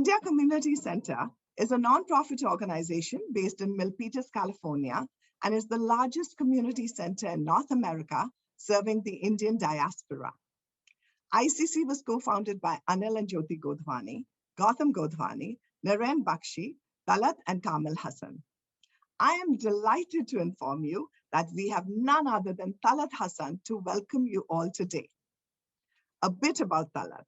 India Community Center is a nonprofit organization based in Milpitas, California, and is the largest community center in North America serving the Indian diaspora. ICC was co-founded by Anil and Jyoti Godhwani, Gautam Godhwani, Naren Bakshi, Talat and Kamil Hassan. I am delighted to inform you that we have none other than Talat Hassan to welcome you all today. A bit about Talat.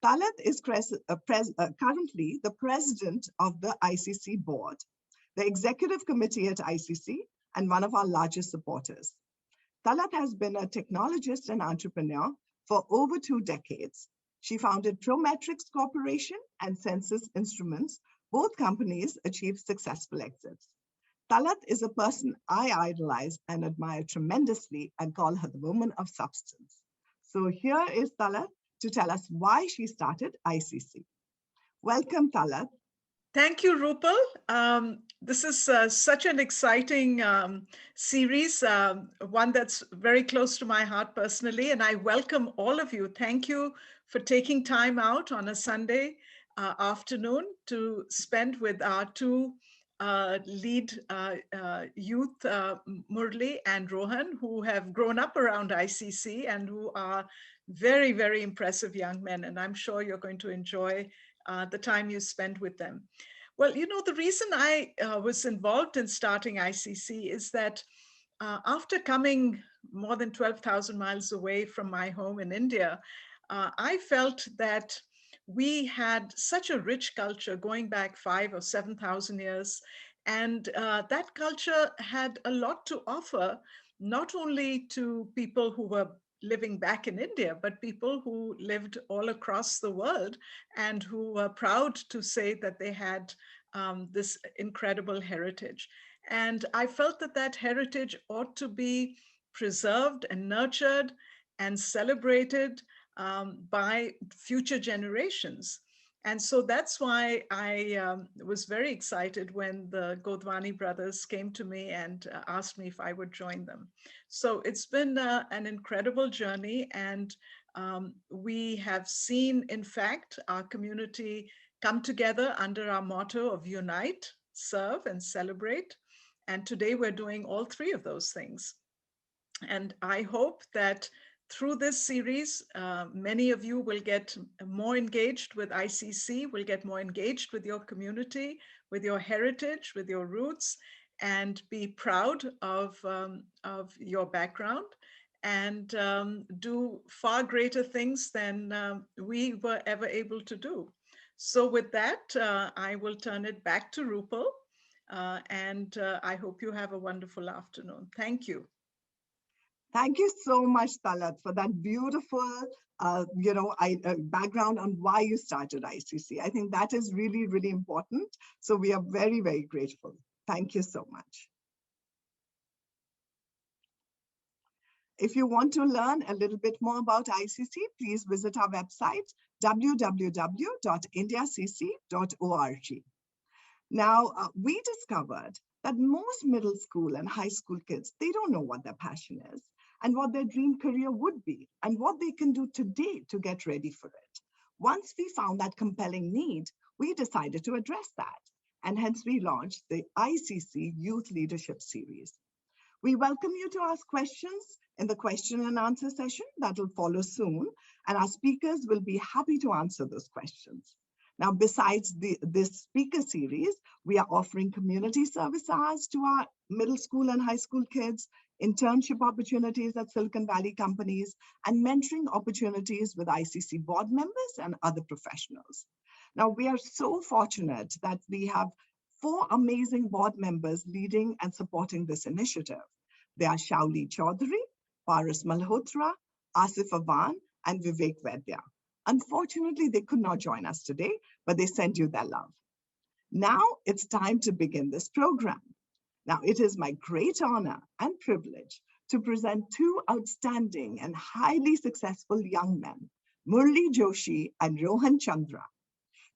Talat is currently the president of the ICC board, the executive committee at ICC, and one of our largest supporters. Talat has been a technologist and entrepreneur for over 2 decades. She founded Prometrics Corporation and Census Instruments. Both companies achieved successful exits. Talat is a person I idolize and admire tremendously and call her the woman of substance. So here is Talat to tell us why she started ICC. Welcome, Talat. Thank you, Rupal. This is such an exciting series, one that's very close to my heart personally, and I welcome all of you. Thank you for taking time out on a Sunday afternoon to spend with our two lead youth, Murli and Rohan, who have grown up around ICC and who are very, very impressive young men, and I'm sure you're going to enjoy the time you spend with them. Well, you know, the reason I was involved in starting ICC is that after coming more than 12,000 miles away from my home in India, I felt that we had such a rich culture going back 5,000 or 7,000 years. And that culture had a lot to offer, not only to people who were living back in India, but people who lived all across the world and who were proud to say that they had this incredible heritage. And I felt that that heritage ought to be preserved and nurtured and celebrated by future generations. And so that's why I was very excited when the Godhwani brothers came to me and asked me if I would join them. So it's been an incredible journey, and we have seen, in fact, our community come together under our motto of unite, serve, and celebrate. And today we're doing all 3 of those things. And I hope that through this series, many of you will get more engaged with ICC, will get more engaged with your community, with your heritage, with your roots, and be proud of your background, and do far greater things than we were ever able to do. So with that, I will turn it back to Rupal, and I hope you have a wonderful afternoon. Thank you. Thank you so much, Talat, for that beautiful background on why you started ICC. I think that is really, really important. So we are very, very grateful. Thank you so much. If you want to learn a little bit more about ICC, please visit our website, www.indiacc.org. Now, we discovered that most middle school and high school kids, they don't know what their passion is and what their dream career would be and what they can do today to get ready for it. Once we found that compelling need, we decided to address that. And hence we launched the ICC Youth Leadership Series. We welcome you to ask questions in the question and answer session that will follow soon. And our speakers will be happy to answer those questions. Now, besides this speaker series, we are offering community service hours to our middle school and high school kids, internship opportunities at Silicon Valley companies, and mentoring opportunities with ICC board members and other professionals. Now, we are so fortunate that we have 4 amazing board members leading and supporting this initiative. They are Shauli Chaudhary, Paras Malhotra, Asif Avan, and Vivek Vaidya. Unfortunately, they could not join us today, but they send you their love. Now it's time to begin this program. Now, it is my great honor and privilege to present 2 outstanding and highly successful young men, Murli Joshi and Rohan Chandra.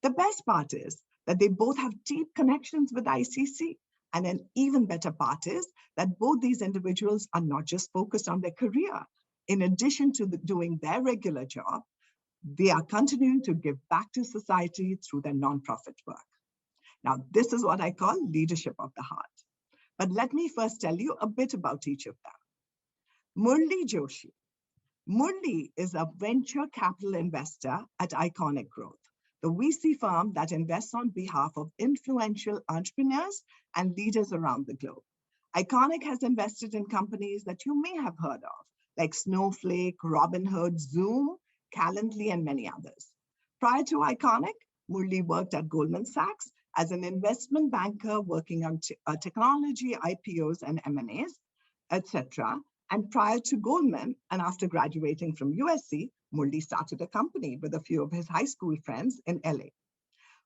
The best part is that they both have deep connections with ICC, and an even better part is that both these individuals are not just focused on their career. In addition to doing their regular job, They are continuing to give back to society through their nonprofit work. Now, this is what I call leadership of the heart. But let me first tell you a bit about each of them. Murli Joshi. Murli is a venture capital investor at Iconic Growth, the VC firm that invests on behalf of influential entrepreneurs and leaders around the globe. Iconic has invested in companies that you may have heard of, like Snowflake, Robinhood, Zoom, Calendly, and many others. Prior to Iconic, Murli worked at Goldman Sachs as an investment banker working on technology, IPOs, and M&As, etc. And prior to Goldman, and after graduating from USC, Murli started a company with a few of his high school friends in LA.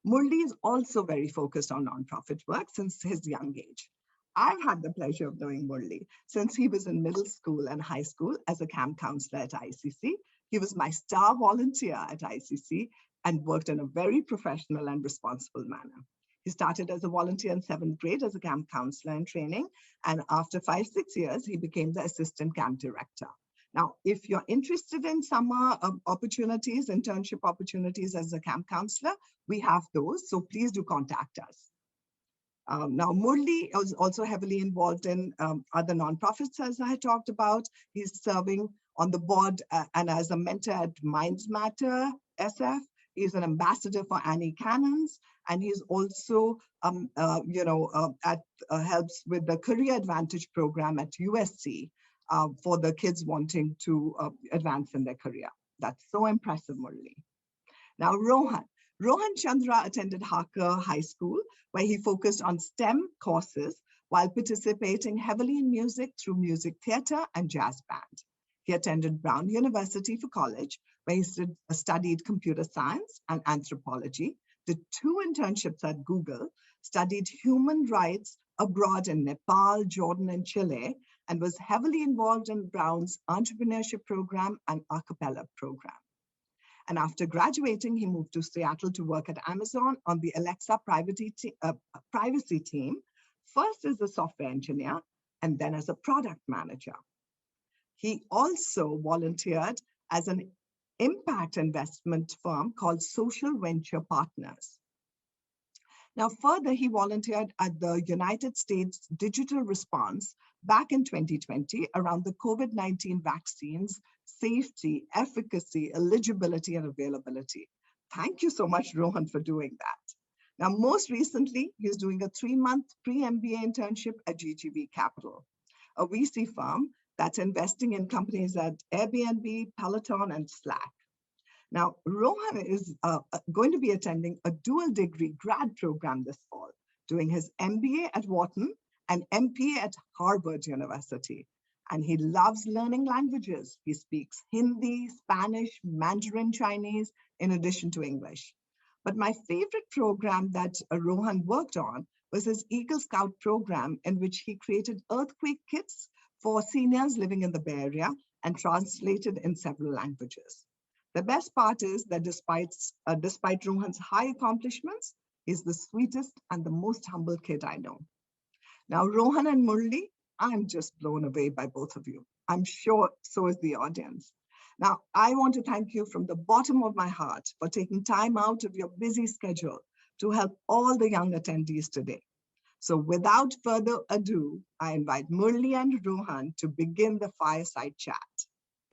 Murli is also very focused on nonprofit work since his young age. I've had the pleasure of knowing Murli since he was in middle school and high school as a camp counselor at ICC. He was my star volunteer at ICC and worked in a very professional and responsible manner. He started as a volunteer in 7th grade as a camp counselor in training, and after 5-6 years, he became the assistant camp director. Now, if you're interested in summer opportunities, internship opportunities as a camp counselor, we have those, so please do contact us. Now, Murli is also heavily involved in other nonprofits, as I talked about. He's serving on the board and as a mentor at Minds Matter SF. He's an ambassador for Annie Cannons, and he's also, helps with the Career Advantage program at USC for the kids wanting to advance in their career. That's so impressive, Murli. Now, Rohan Chandra attended Harker High School, where he focused on STEM courses while participating heavily in music through music theater and jazz band. He attended Brown University for college, where he studied computer science and anthropology, did 2 internships at Google, studied human rights abroad in Nepal, Jordan, and Chile, and was heavily involved in Brown's entrepreneurship program and a cappella program. And after graduating, he moved to Seattle to work at Amazon on the Alexa privacy team, first as a software engineer and then as a product manager. He also volunteered as an impact investment firm called Social Venture Partners. Now, further, he volunteered at the United States Digital Response back in 2020 around the COVID-19 vaccines, safety, efficacy, eligibility, and availability. Thank you so much, Rohan, for doing that. Now, most recently, he's doing a 3-month pre-MBA internship at GGV Capital, a VC firm that's investing in companies at Airbnb, Peloton, and Slack. Now, Rohan is going to be attending a dual degree grad program this fall, doing his MBA at Wharton and MPA at Harvard University. And he loves learning languages. He speaks Hindi, Spanish, Mandarin Chinese, in addition to English. But my favorite program that Rohan worked on was his Eagle Scout program, in which he created earthquake kits for seniors living in the Bay Area and translated in several languages. The best part is that despite Rohan's high accomplishments, he's the sweetest and the most humble kid I know. Now, Rohan and Murli, I'm just blown away by both of you. I'm sure so is the audience. Now, I want to thank you from the bottom of my heart for taking time out of your busy schedule to help all the young attendees today. So without further ado, I invite Murli and Rohan to begin the fireside chat.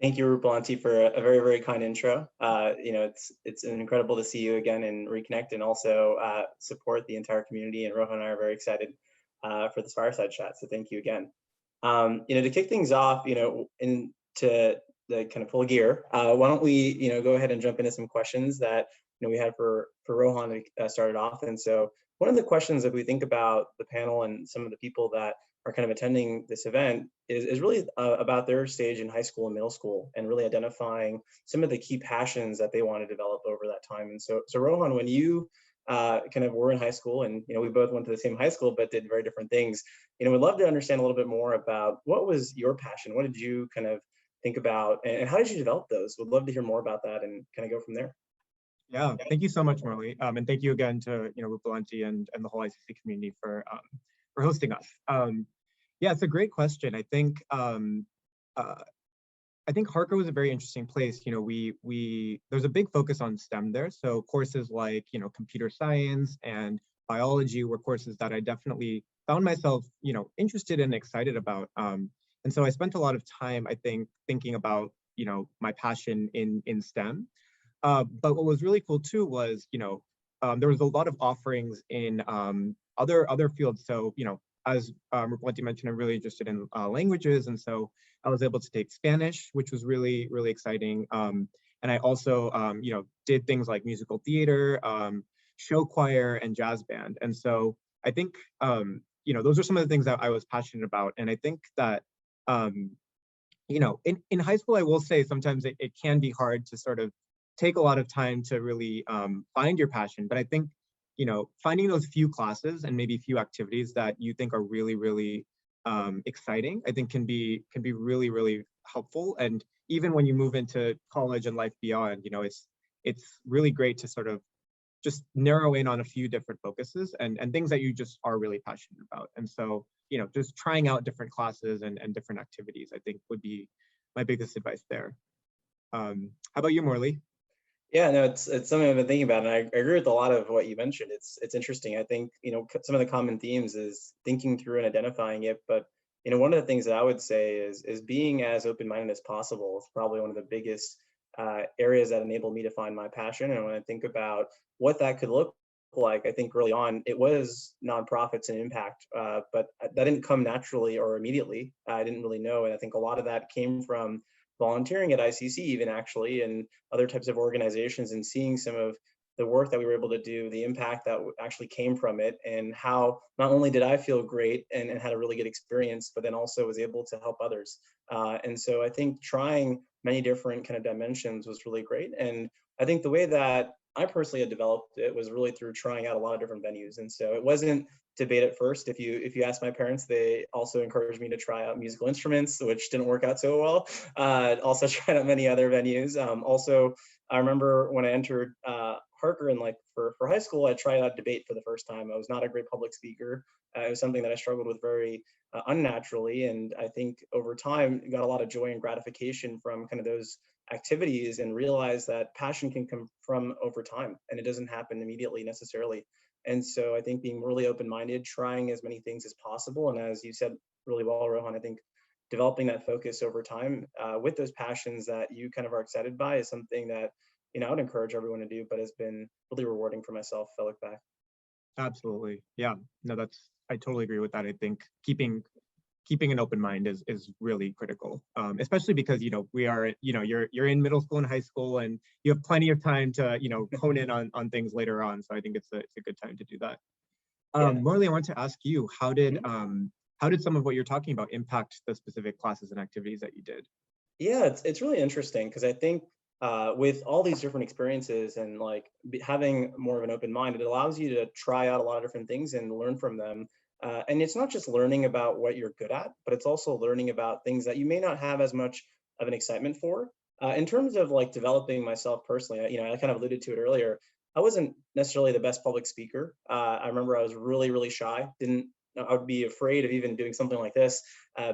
Thank you, Rupalanti, for a very, very kind intro. It's incredible to see you again and reconnect, and also support the entire community. And Rohan and I are very excited for this fireside chat. So thank you again. To kick things off, into the kind of full gear, why don't we, go ahead and jump into some questions that we had for Rohan to start it off. And so one of the questions that we think about the panel and some of the people that are kind of attending this event is really about their stage in high school and middle school, and really identifying some of the key passions that they want to develop over that time. And so Rohan, when you kind of were in high school, and we both went to the same high school but did very different things, we'd love to understand a little bit more about what was your passion. What did you kind of think about, and how did you develop those? We'd love to hear more about that and kind of go from there. Yeah, thank you so much, Murli, and thank you again to Rupalanti and the whole ICC community for hosting us. Yeah, it's a great question. I think I think Harker was a very interesting place. There's a big focus on STEM there. So courses like, computer science and biology were courses that I definitely found myself, interested and excited about. And so I spent a lot of time, I think, thinking about, my passion in STEM. But what was really cool too was, there was a lot of offerings in other fields. So, as Rupalati mentioned, I'm really interested in languages. And so I was able to take Spanish, which was really, really exciting. And I also, did things like musical theater, show choir, and jazz band. And so I think, those are some of the things that I was passionate about. And I think that, in high school, I will say sometimes it can be hard to sort of take a lot of time to really find your passion. But I think, finding those few classes and maybe few activities that you think are really, really exciting, I think can be really, really helpful. And even when you move into college and life beyond, it's really great to sort of just narrow in on a few different focuses and things that you just are really passionate about. And so, just trying out different classes and different activities, I think would be my biggest advice there. How about you, Morley? Yeah, no, it's something I've been thinking about, and I agree with a lot of what you mentioned. It's interesting. I think, some of the common themes is thinking through and identifying it. But, one of the things that I would say is being as open-minded as possible is probably one of the biggest areas that enable me to find my passion. And when I think about what that could look like, I think early on it was nonprofits and impact, but that didn't come naturally or immediately. I didn't really know, and I think a lot of that came from volunteering at ICC, even actually, and other types of organizations, and seeing some of the work that we were able to do, the impact that actually came from it, and how not only did I feel great and had a really good experience, but then also was able to help others. And so I think trying many different kind of dimensions was really great. And I think the way that I personally had developed it was really through trying out a lot of different venues. And so it wasn't debate at first. If you ask my parents, they also encouraged me to try out musical instruments, which didn't work out so well. Also tried out many other venues. Also, I remember when I entered Harker and for high school, I tried out debate for the first time. I was not a great public speaker. It was something that I struggled with very unnaturally. And I think over time, got a lot of joy and gratification from kind of those activities, and realized that passion can come from over time, and it doesn't happen immediately necessarily. And so I think being really open-minded, trying as many things as possible, and as you said really well, Rohan, I think developing that focus over time with those passions that you kind of are excited by is something that I would encourage everyone to do, but has been really rewarding for myself if I look back. Absolutely. Yeah. No, I totally agree with that. I think keeping an open mind is really critical, especially because we are you're in middle school and high school, and you have plenty of time to hone in on things later on. So I think it's a good time to do that. Morley, I want to ask you, how did some of what you're talking about impact the specific classes and activities that you did? Yeah, it's really interesting because I think with all these different experiences and having more of an open mind, it allows you to try out a lot of different things and learn from them. And it's not just learning about what you're good at, but it's also learning about things that you may not have as much of an excitement for. In terms of developing myself personally, I kind of alluded to it earlier. I wasn't necessarily the best public speaker. I remember I was really, really shy. I would be afraid of even doing something like this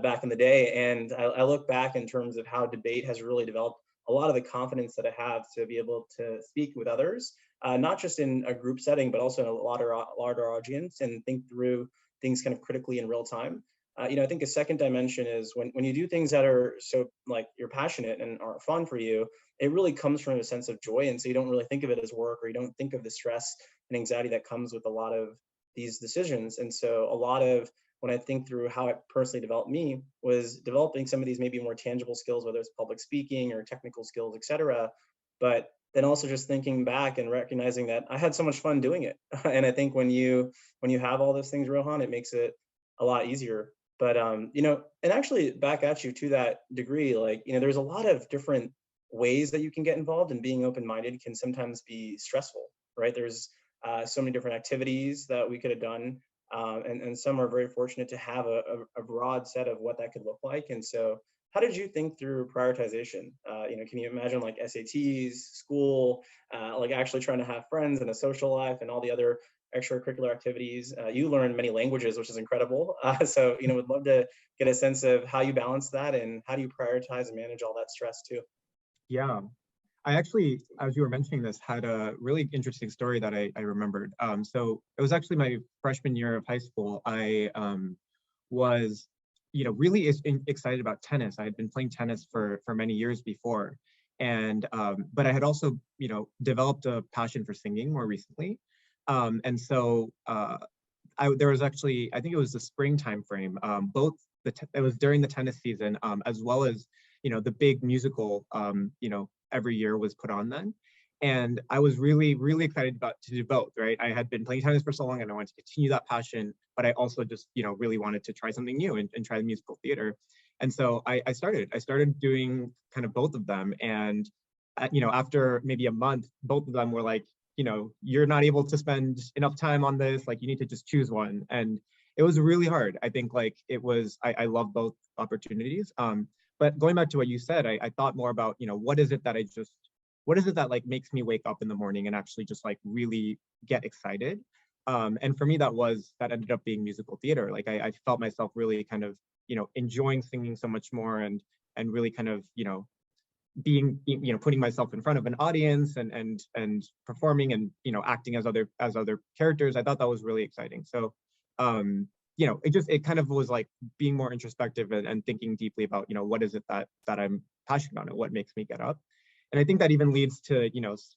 back in the day. And I look back in terms of how debate has really developed a lot of the confidence that I have to be able to speak with others, not just in a group setting, but also in a larger audience, and think through things kind of critically in real time. I think a second dimension is when you do things that are so you're passionate and are fun for you, it really comes from a sense of joy. And so you don't really think of it as work, or you don't think of the stress and anxiety that comes with a lot of these decisions. And so a lot of when I think through how it personally developed me was developing some of these maybe more tangible skills, whether it's public speaking or technical skills, et cetera. But then also just thinking back and recognizing that I had so much fun doing it. And I think when you have all those things, Rohan, it makes it a lot easier. But and actually back at you to that degree, there's a lot of different ways that you can get involved, and being open-minded can sometimes be stressful, right? There's so many different activities that we could have done. And some are very fortunate to have a broad set of what that could look like. And so how did you think through prioritization? Can you imagine SATs, school, actually trying to have friends and a social life and all the other extracurricular activities. You learn many languages, which is incredible. So, would love to get a sense of how you balance that and how do you prioritize and manage all that stress too. Yeah. I actually, as you were mentioning this, had a really interesting story that I remembered. So it was actually my freshman year of high school. I was, really excited about tennis. I had been playing tennis for many years before, and but I had also, developed a passion for singing more recently. And so there was actually, I think it was the spring time frame. Both it was during the tennis season, as well as the big musical, every year was put on then. And I was really, really excited to do both, right? I had been playing tennis for so long and I wanted to continue that passion, but I also just, really wanted to try something new and try the musical theater. And so I started doing kind of both of them. And, after maybe a month, both of them were like, you're not able to spend enough time on this, like you need to just choose one. And it was really hard. I think like I love both opportunities. But going back to what you said, I thought more about, what is it that like makes me wake up in the morning and actually just like really get excited? And for me, that ended up being musical theater. Like I felt myself really kind of, enjoying singing so much more and really kind of, putting myself in front of an audience and performing and, acting as other characters. I thought that was really exciting. So, it kind of was like being more introspective and thinking deeply about, what is it that I'm passionate about and what makes me get up. And I think that even leads to,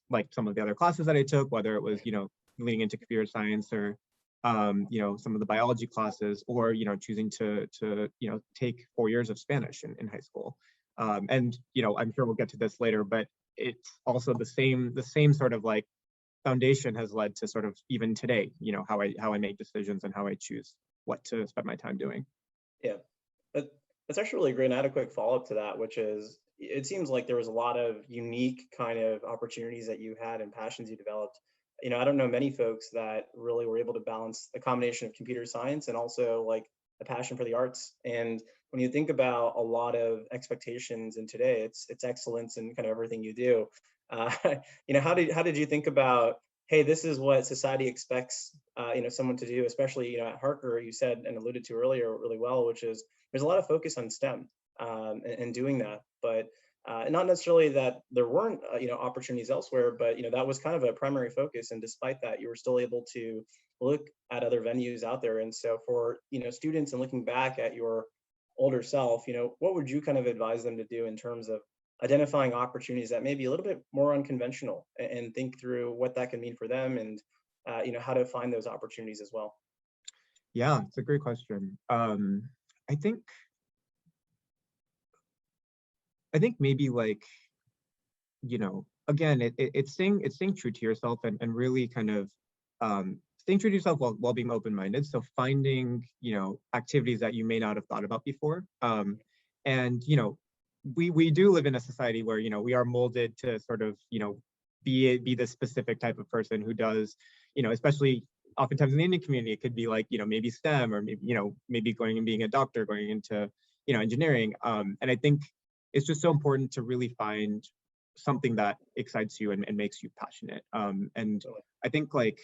like some of the other classes that I took, whether it was, leaning into computer science or, some of the biology classes or, choosing to take 4 years of Spanish in high school. And, I'm sure we'll get to this later, but it's also the same sort of like foundation has led to sort of even today, how I make decisions and how I choose what to spend my time doing. Yeah, that's actually really great. And I had a quick follow-up to that, which is it seems like there was a lot of unique kind of opportunities that you had and passions you developed. I don't know many folks that really were able to balance a combination of computer science and also like a passion for the arts. And when you think about a lot of expectations in today, it's excellence in kind of everything you do. Uh, how did you think about, hey, this is what society expects, someone to do, especially, at Harker, you said and alluded to earlier really well, which is there's a lot of focus on STEM and doing that, but not necessarily that there weren't, opportunities elsewhere, but, that was kind of a primary focus. And despite that, you were still able to look at other venues out there. And so for, students and looking back at your older self, what would you kind of advise them to do in terms of identifying opportunities that may be a little bit more unconventional and think through what that can mean for them and, how to find those opportunities as well? Yeah, it's a great question. I think maybe like, again, it's staying true to yourself and really kind of staying true to yourself while being open-minded. So finding, activities that you may not have thought about before. And, we do live in a society where, we are molded to sort of, be the specific type of person who does, especially oftentimes in the Indian community, it could be like, maybe STEM or maybe, maybe going and being a doctor, going into, engineering. And I think it's just so important to really find something that excites you and makes you passionate. And I think like,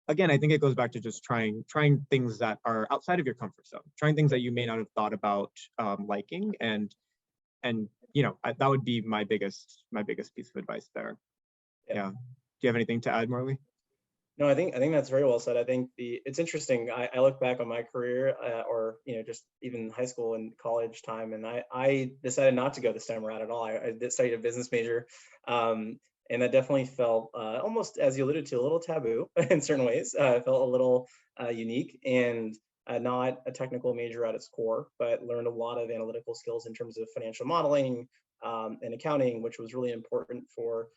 again, I think it goes back to just trying things that are outside of your comfort zone, trying things that you may not have thought about liking, and that would be my biggest piece of advice there. Yeah. Do you have anything to add, Morley? No, I think that's very well said. I think it's interesting. I look back on my career, or just even high school and college time, and I decided not to go the STEM route at all. I studied a business major, and that definitely felt almost, as you alluded to, a little taboo in certain ways. It felt a little unique and not a technical major at its core, but learned a lot of analytical skills in terms of financial modeling and accounting, which was really important for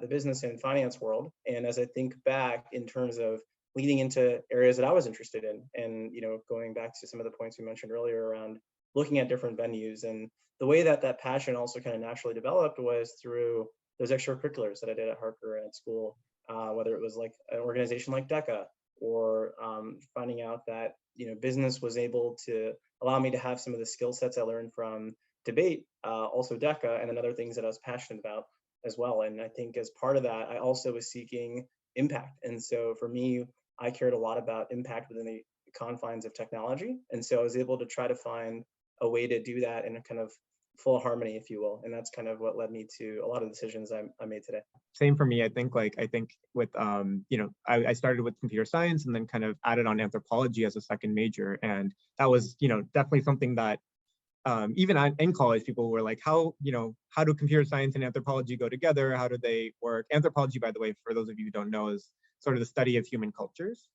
the business and finance world. And as I think back in terms of leading into areas that I was interested in, and going back to some of the points we mentioned earlier around looking at different venues, and the way that passion also kind of naturally developed was through those extracurriculars that I did at Harker and at school, whether it was like an organization like DECA, or finding out that business was able to allow me to have some of the skill sets I learned from debate, also DECA, and then other things that I was passionate about as well. And I think as part of that, I also was seeking impact. And so for me, I cared a lot about impact within the confines of technology. And so I was able to try to find a way to do that in a kind of full harmony, if you will. And that's kind of what led me to a lot of the decisions I made today. Same for me. I think with I started with computer science and then kind of added on anthropology as a second major, and that was definitely something that even in college people were like, how do computer science and anthropology go together? How do they work? Anthropology, by the way, for those of you who don't know, is sort of the study of human cultures.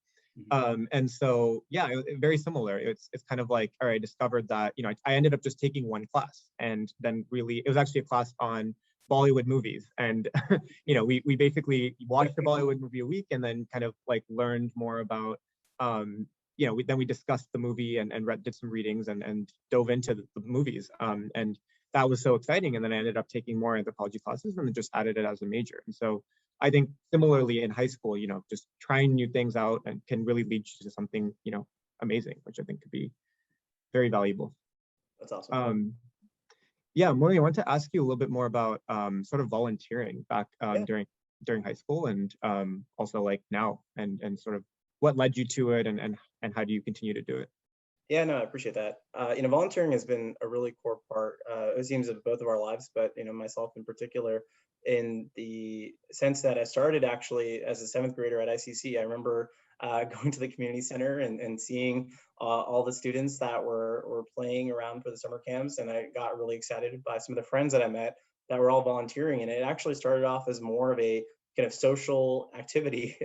And so, yeah, very similar. It's kind of like, all right, I discovered that, I ended up just taking one class, and then really, it was actually a class on Bollywood movies. And, we basically watched a Bollywood movie a week and then kind of like learned more about, then we discussed the movie and did some readings and dove into the movies. And that was so exciting. And then I ended up taking more anthropology classes and then just added it as a major. And so I think similarly in high school, just trying new things out and can really lead you to something, amazing, which I think could be very valuable. That's awesome. Yeah, Murli, I want to ask you a little bit more about sort of volunteering back during high school and also like now and sort of what led you to it and how do you continue to do it? Yeah, no, I appreciate that. Volunteering has been a really core part, it seems, of both of our lives, but, myself in particular, in the sense that I started actually as a 7th grader at ICC. I remember going to the community center and seeing all the students that were playing around for the summer camps. And I got really excited by some of the friends that I met that were all volunteering. And it actually started off as more of a kind of social activity,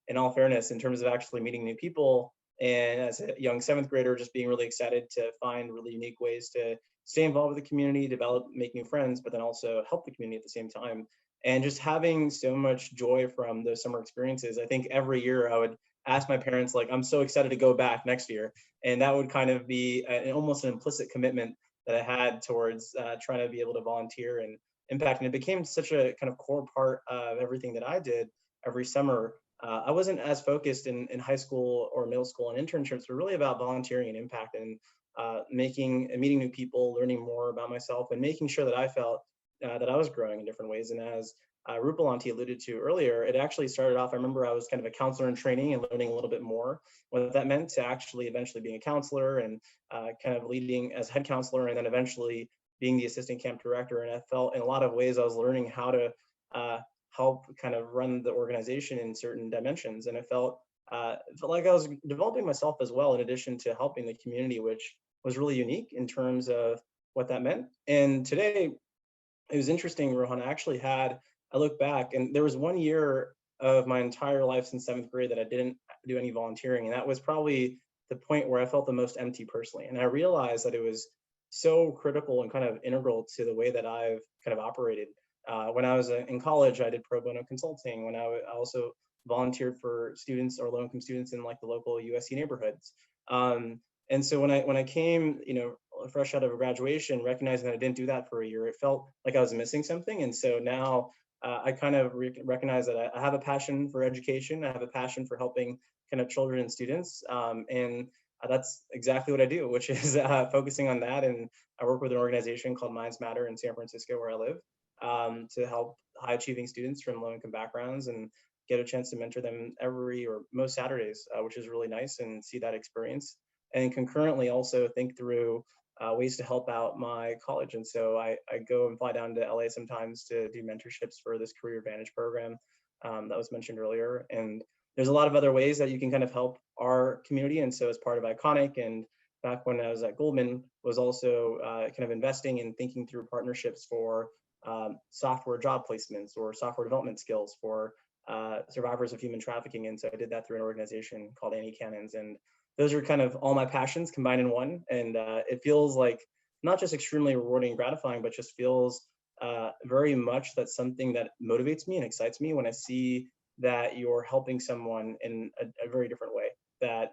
in all fairness, in terms of actually meeting new people. And as a young 7th grader, just being really excited to find really unique ways to stay involved with the community, develop, make new friends, but then also help the community at the same time. And just having so much joy from those summer experiences. I think every year I would ask my parents, like, I'm so excited to go back next year. And that would kind of be almost an implicit commitment that I had towards trying to be able to volunteer and impact. And it became such a kind of core part of everything that I did every summer. I wasn't as focused in high school or middle school and internships, but really about volunteering and impact and meeting new people, learning more about myself, and making sure that I felt that I was growing in different ways. And as Rupal Auntie alluded to earlier, it actually started off, I remember I was kind of a counselor in training and learning a little bit more what that meant to actually eventually being a counselor and kind of leading as head counselor and then eventually being the assistant camp director. And I felt in a lot of ways I was learning how to help kind of run the organization in certain dimensions. And I felt like I was developing myself as well, in addition to helping the community, which was really unique in terms of what that meant. And today, it was interesting, Rohan, I look back and there was 1 year of my entire life since 7th grade that I didn't do any volunteering. And that was probably the point where I felt the most empty personally. And I realized that it was so critical and kind of integral to the way that I've kind of operated. When I was in college, I did pro bono consulting. When I also volunteered for students or low-income students in like the local USC neighborhoods. And so when I came, fresh out of graduation, recognizing that I didn't do that for a year, it felt like I was missing something. And so now I kind of recognize that I have a passion for education. I have a passion for helping kind of children and students. And that's exactly what I do, which is focusing on that. And I work with an organization called Minds Matter in San Francisco, where I live, to help high achieving students from low income backgrounds and get a chance to mentor them every or most Saturdays, which is really nice, and see that experience. And concurrently also think through ways to help out my college. And so I go and fly down to LA sometimes to do mentorships for this Career Advantage program that was mentioned earlier. And there's a lot of other ways that you can kind of help our community. And so as part of Iconic, and back when I was at Goldman, was also kind of investing and thinking through partnerships for software job placements or software development skills for survivors of human trafficking. And so I did that through an organization called Annie Cannons. And those are kind of all my passions combined in one. And it feels like not just extremely rewarding and gratifying, but just feels very much that's something that motivates me and excites me when I see that you're helping someone in a very different way. That,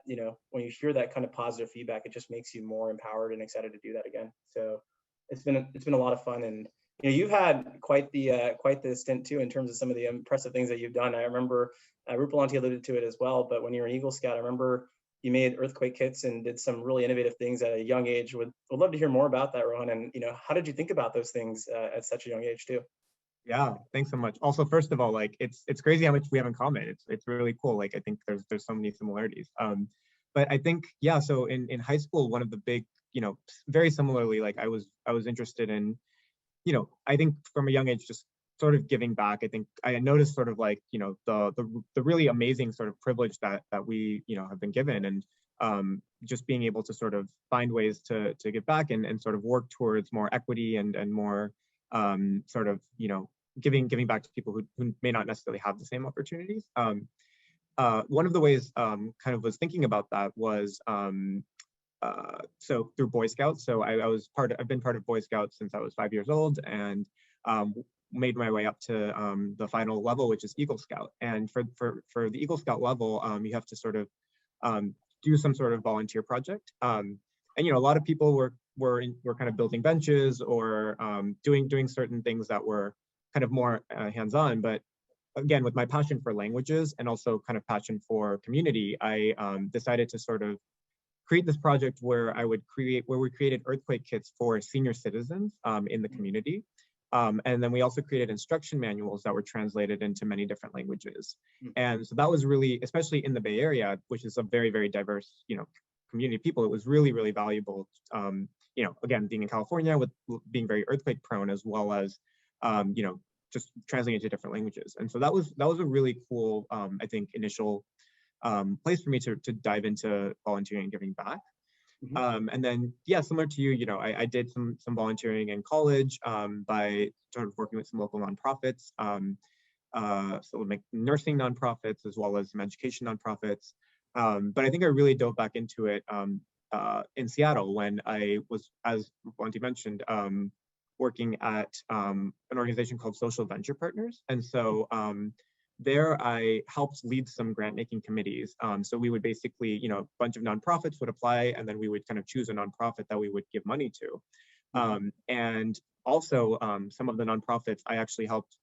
when you hear that kind of positive feedback, it just makes you more empowered and excited to do that again. So it's been a lot of fun. And you've had quite the stint too in terms of some of the impressive things that you've done. I remember Rupal Auntie alluded to it as well, but when you were an Eagle Scout, I remember you made earthquake kits and did some really innovative things at a young age. Would love to hear more about that, Rohan. And how did you think about those things at such a young age too? Yeah, thanks so much. Also, first of all, like it's crazy how much we have in common. It's really cool. Like I think there's so many similarities. But I think yeah. So in high school, one of the big, very similarly, like I was interested in, I think from a young age, just sort of giving back. I think I noticed sort of like, the really amazing sort of privilege that we, have been given, and just being able to sort of find ways to give back and sort of work towards more equity and more sort of, giving back to people who may not necessarily have the same opportunities. One of the ways kind of was thinking about that was so through Boy Scouts. So I've been part of Boy Scouts since I was 5 years old, and um, made my way up to the final level, which is Eagle Scout. And for the Eagle Scout level, you have to sort of um, do some sort of volunteer project. And a lot of people were kind of building benches or doing certain things that were kind of more hands-on. But again, with my passion for languages and also kind of passion for community, I decided to sort of create this project where we created earthquake kits for senior citizens in the community. And then we also created instruction manuals that were translated into many different languages. And so that was really, especially in the Bay Area, which is a very, very diverse, community of people, it was really, really valuable. Again, being in California with being very earthquake prone, as well as, just translating into different languages. And so that was a really cool, I think, initial place for me to dive into volunteering and giving back. And then, yeah, similar to you, I did some volunteering in college by sort of working with some local nonprofits, so like nursing nonprofits as well as some education nonprofits. But I think I really dove back into it in Seattle when I was, as Wanti mentioned, working at an organization called Social Venture Partners. And so there I helped lead some grant making committees. So we would basically, a bunch of nonprofits would apply, and then we would kind of choose a nonprofit that we would give money to. And also some of the nonprofits I actually helped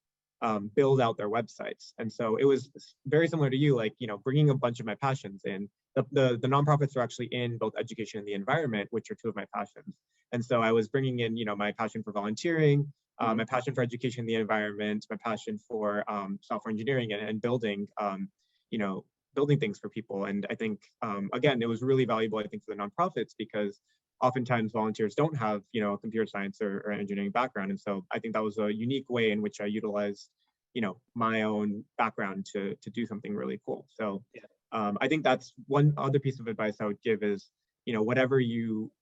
build out their websites. And so it was very similar to you, like, bringing a bunch of my passions in. The nonprofits are actually in both education and the environment, which are two of my passions. And so I was bringing in, my passion for volunteering, my passion for education and the environment, my passion for software engineering and building, building things for people. And I think, again, it was really valuable, I think, for the nonprofits because oftentimes volunteers don't have, a computer science or engineering background. And so I think that was a unique way in which I utilized, my own background to do something really cool. So I think that's one other piece of advice I would give is, whatever you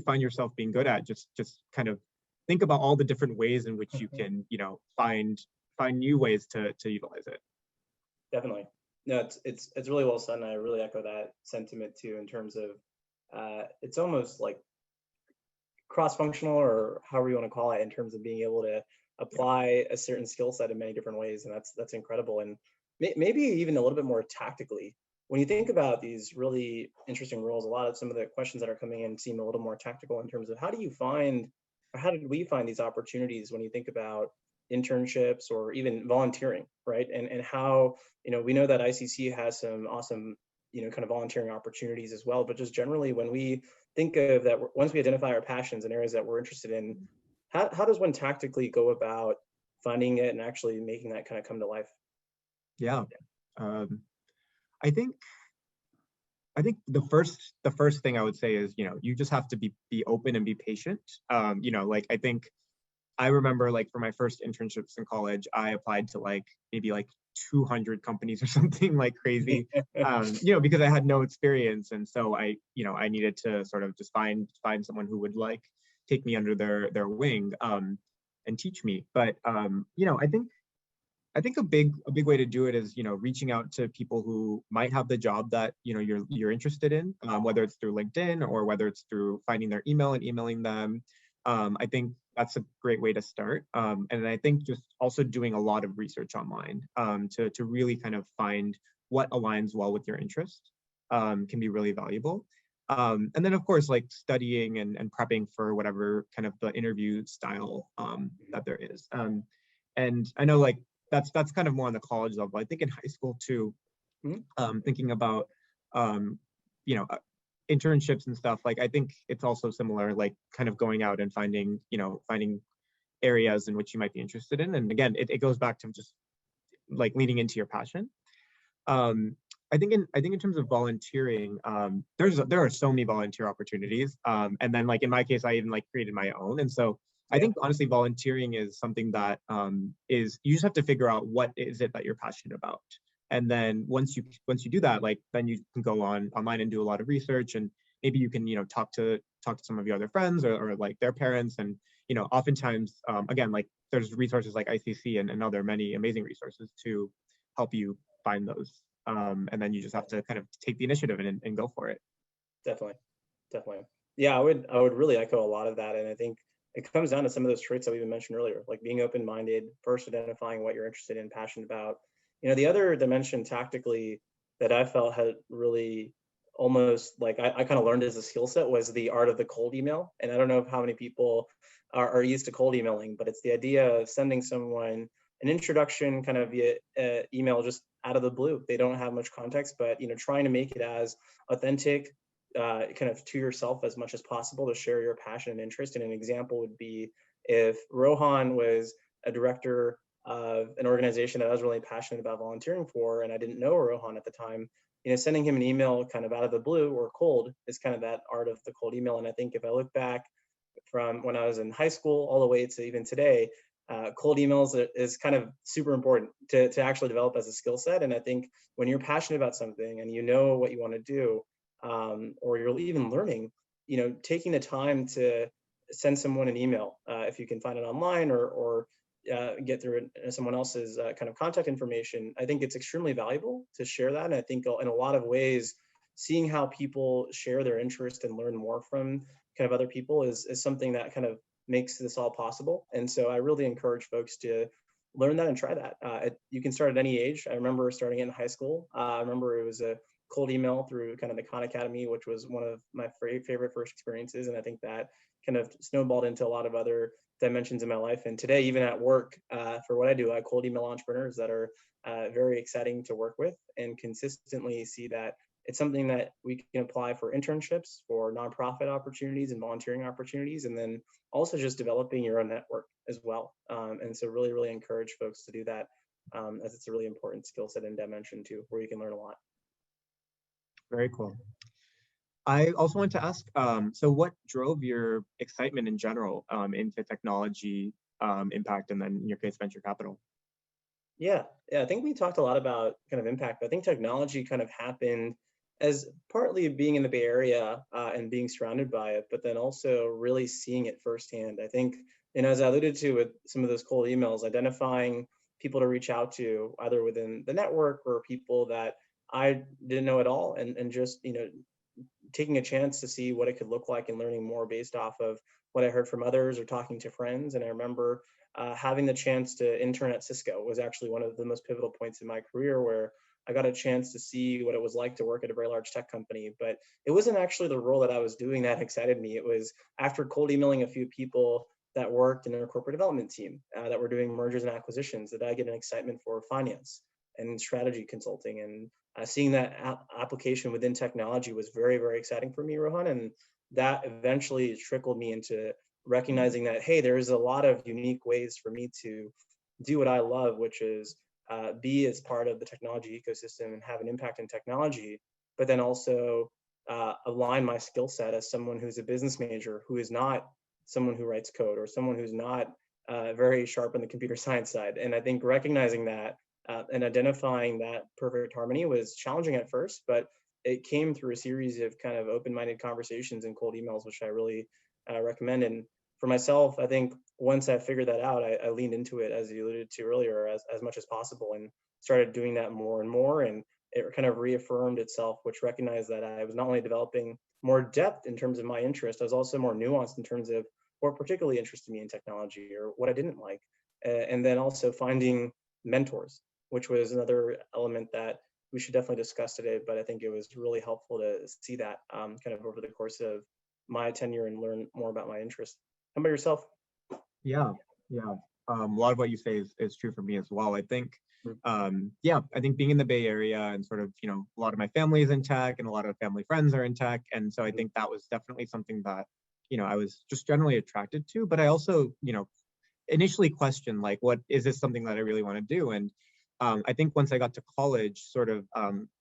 find yourself being good at, just kind of think about all the different ways in which you can, find new ways to utilize it. Definitely. No, it's really well said, and I really echo that sentiment too, in terms of it's almost like cross-functional, or however you want to call it, in terms of being able to apply a certain skill set in many different ways, and that's incredible. And maybe even a little bit more tactically, when you think about these really interesting roles, a lot of some of the questions that are coming in seem a little more tactical in terms of how did we find these opportunities when you think about internships or even volunteering, right? And how, we know that ICC has some awesome, kind of volunteering opportunities as well, but just generally when we think of that, once we identify our passions and areas that we're interested in, how does one tactically go about finding it and actually making that kind of come to life? Yeah. I think the first thing I would say is, you just have to be open and be patient. Like I think I remember, like, for my first internships in college, I applied to maybe 200 companies or something like crazy, because I had no experience. And so I needed to sort of just find someone who would take me under their wing and teach me. But I think a big way to do it is, reaching out to people who might have the job that, you're interested in, whether it's through LinkedIn or whether it's through finding their email and emailing them. I think that's a great way to start. And I think just also doing a lot of research online to really kind of find what aligns well with your interest can be really valuable. And then, of course, studying and prepping for whatever kind of the interview style that there is. And I know that's kind of more on the college level. I think in high school too, thinking about internships and stuff, I think it's also similar, kind of going out and finding areas in which you might be interested in. And again, it goes back to just like leaning into your passion. I think in terms of volunteering, there are so many volunteer opportunities. And then like in my case, I even like created my own. And so I think honestly, volunteering is something that is, you just have to figure out what is it that you're passionate about. And then once you do that, like then you can go online and do a lot of research, and maybe you can, talk to some of your other friends or like their parents. And, oftentimes, again, like there's resources like ICC and other many amazing resources to help you find those. And then you just have to kind of take the initiative and go for it. Definitely. Yeah, I would really echo a lot of that. And I think it comes down to some of those traits that we even mentioned earlier, like being open-minded, first identifying what you're interested in, passionate about. The other dimension tactically that I felt had really almost like I kind of learned as a skill set was the art of the cold email. And I don't know how many people are used to cold emailing, but it's the idea of sending someone an introduction kind of via email just out of the blue. They don't have much context, but trying to make it as authentic kind of to yourself as much as possible to share your passion and interest. And an example would be if Rohan was a director of an organization that I was really passionate about volunteering for, and I didn't know Rohan at the time, sending him an email kind of out of the blue or cold is kind of that art of the cold email. And I think if I look back from when I was in high school all the way to even today, cold emails is kind of super important to actually develop as a skill set. And I think when you're passionate about something and you know what you want to do, or you're even learning, taking the time to send someone an email, if you can find it online or get through someone else's kind of contact information, I think it's extremely valuable to share that. And I think in a lot of ways, seeing how people share their interest and learn more from kind of other people is something that kind of makes this all possible. And so I really encourage folks to learn that and try that. You can start at any age. I remember starting in high school. I remember it was a cold email through kind of the Khan Academy, which was one of my favorite first experiences. And I think that kind of snowballed into a lot of other dimensions in my life. And today, even at work, for what I do, I cold email entrepreneurs that are very exciting to work with, and consistently see that it's something that we can apply for internships, for nonprofit opportunities and volunteering opportunities, and then also just developing your own network as well. And so really, really encourage folks to do that, as it's a really important skill set and dimension too, where you can learn a lot. Very cool. I also want to ask, so what drove your excitement in general into technology impact, and then in your case, venture capital? Yeah, I think we talked a lot about kind of impact, but I think technology kind of happened as partly being in the Bay Area and being surrounded by it, but then also really seeing it firsthand. I think, as I alluded to with some of those cold emails, identifying people to reach out to, either within the network or people that I didn't know at all, and just, taking a chance to see what it could look like and learning more based off of what I heard from others or talking to friends. And I remember having the chance to intern at Cisco was actually one of the most pivotal points in my career, where I got a chance to see what it was like to work at a very large tech company. But it wasn't actually the role that I was doing that excited me. It was after cold emailing a few people that worked in their corporate development team that were doing mergers and acquisitions that I get an excitement for finance and strategy consulting. And seeing that application within technology was very, very exciting for me, Rohan. And that eventually trickled me into recognizing that, hey, there's a lot of unique ways for me to do what I love, which is be as part of the technology ecosystem and have an impact in technology, but then also align my skill set as someone who's a business major, who is not someone who writes code, or someone who's not very sharp on the computer science side. And I think recognizing that and identifying that perfect harmony was challenging at first, but it came through a series of kind of open-minded conversations and cold emails, which I really recommend. And for myself, I think once I figured that out, I leaned into it, as you alluded to earlier, as much as possible, and started doing that more and more. And it kind of reaffirmed itself, which recognized that I was not only developing more depth in terms of my interest, I was also more nuanced in terms of what particularly interested me in technology or what I didn't like. And then also finding mentors, which was another element that we should definitely discuss today. But I think it was really helpful to see that kind of over the course of my tenure and learn more about my interests. How about yourself? Yeah. A lot of what you say is true for me as well. I think, I think being in the Bay Area and sort of, a lot of my family is in tech and a lot of family friends are in tech. And so I think that was definitely something that, I was just generally attracted to. But I also, initially questioned, like, what is this something that I really want to do? And I think once I got to college, sort of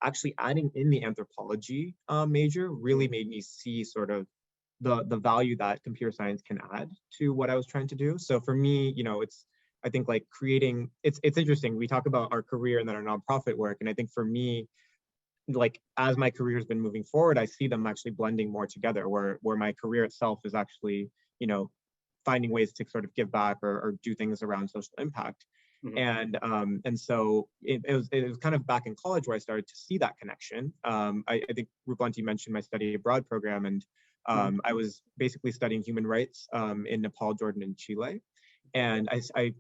actually adding in the anthropology major really made me see sort of the value that computer science can add to what I was trying to do. So for me, it's, I think, like, creating, it's interesting. We talk about our career and then our nonprofit work. And I think for me, like, as my career has been moving forward, I see them actually blending more together, where my career itself is actually, finding ways to sort of give back or do things around social impact. And so it was kind of back in college where I started to see that connection. I think Rupalanti mentioned my study abroad program, and I was basically studying human rights in Nepal, Jordan, and Chile. And I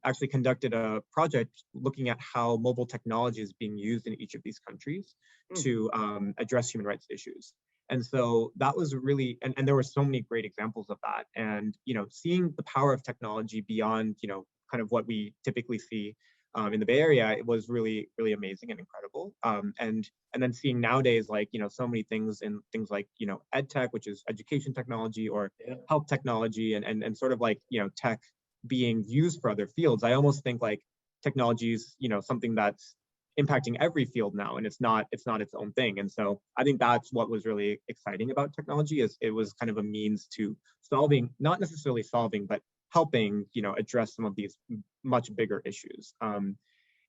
actually conducted a project looking at how mobile technology is being used in each of these countries to address human rights issues. And so that was really, and there were so many great examples of that. And, seeing the power of technology beyond, kind of what we typically see in the Bay Area, it was really, really amazing and incredible. And then seeing nowadays, like, so many things in things like, ed tech, which is education technology, or health technology, and sort of like, tech being used for other fields. I almost think like technology is, something that's impacting every field now, and it's not its own thing. And so I think that's what was really exciting about technology, is it was kind of a means to solving, not necessarily solving, but helping, address some of these much bigger issues. And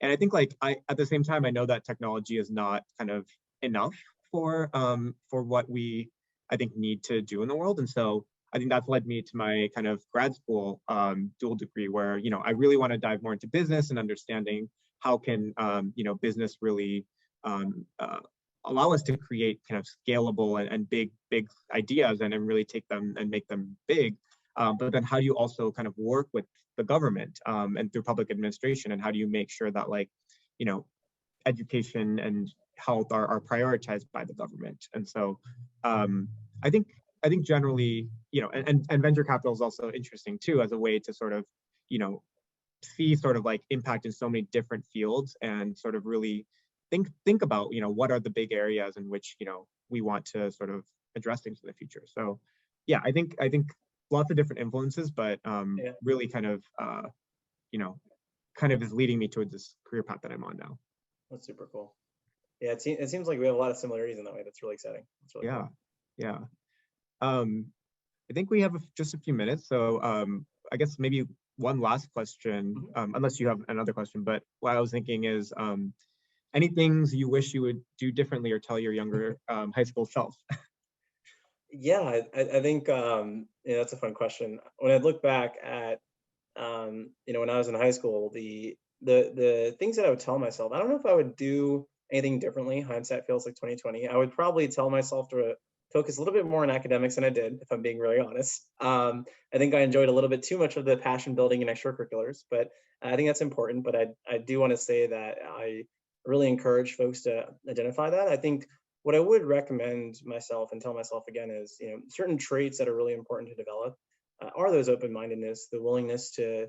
I think, like, at the same time, I know that technology is not kind of enough for what we, I think, need to do in the world. And so I think that's led me to my kind of grad school dual degree, where, I really want to dive more into business and understanding how can, business really allow us to create kind of scalable and big ideas, and then really take them and make them big. But then how do you also kind of work with the government and through public administration, and how do you make sure that, like, education and health are prioritized by the government? And so I think generally, and venture capital is also interesting too, as a way to sort of, see sort of like impact in so many different fields, and sort of really think about, what are the big areas in which, we want to sort of address things in the future. So yeah, I think lots of different influences, but really kind of, kind of is leading me towards this career path that I'm on now. That's super cool. Yeah, it seems like we have a lot of similarities in that way. That's really exciting. That's really cool. Yeah. I think we have just a few minutes, so I guess maybe one last question, unless you have another question. But what I was thinking is, any things you wish you would do differently or tell your younger high school self? Yeah, I think that's a fun question. When I look back at when I was in high school, the things that I would tell myself, I don't know if I would do anything differently. Hindsight feels like 2020. I would probably tell myself to focus a little bit more on academics than I did, if I'm being really honest. I think I enjoyed a little bit too much of the passion building and extracurriculars, but I think that's important. But I do want to say that I really encourage folks to identify that. I think what I would recommend myself and tell myself again is, certain traits that are really important to develop are those open-mindedness, the willingness to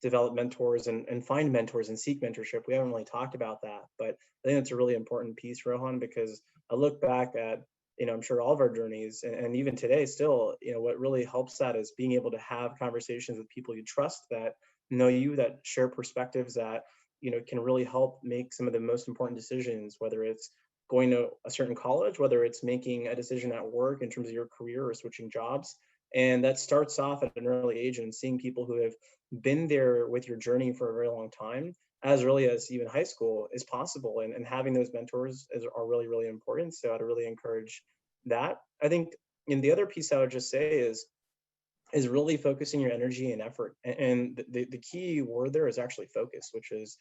develop mentors and find mentors and seek mentorship. We haven't really talked about that, but I think it's a really important piece, Rohan, because I look back at, I'm sure all of our journeys, and even today still, what really helps that is being able to have conversations with people you trust, that know you, that share perspectives that, can really help make some of the most important decisions, whether it's going to a certain college, whether it's making a decision at work in terms of your career or switching jobs. And that starts off at an early age, and seeing people who have been there with your journey for a very long time, as early as even high school, is possible. And having those mentors are really, really important. So I'd really encourage that. I think, and the other piece I would just say is really focusing your energy and effort. And the key word there is actually focus, which is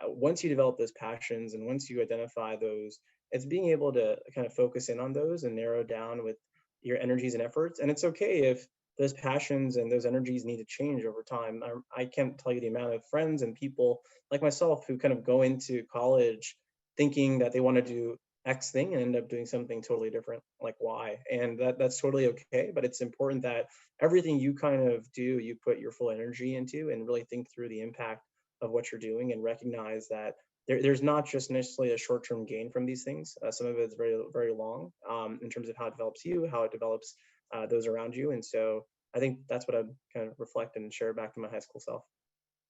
once you develop those passions and once you identify those, it's being able to kind of focus in on those and narrow down with your energies and efforts. And it's okay if those passions and those energies need to change over time. I can't tell you the amount of friends and people like myself who kind of go into college thinking that they want to do X thing and end up doing something totally different, like Y. And that's totally okay. But it's important that everything you kind of do, you put your full energy into, and really think through the impact of what you're doing, and recognize that there's not just necessarily a short-term gain from these things. Some of it's very, very long in terms of how it develops you, how it develops those around you. And so I think that's what I'd kind of reflect and share back to my high school self.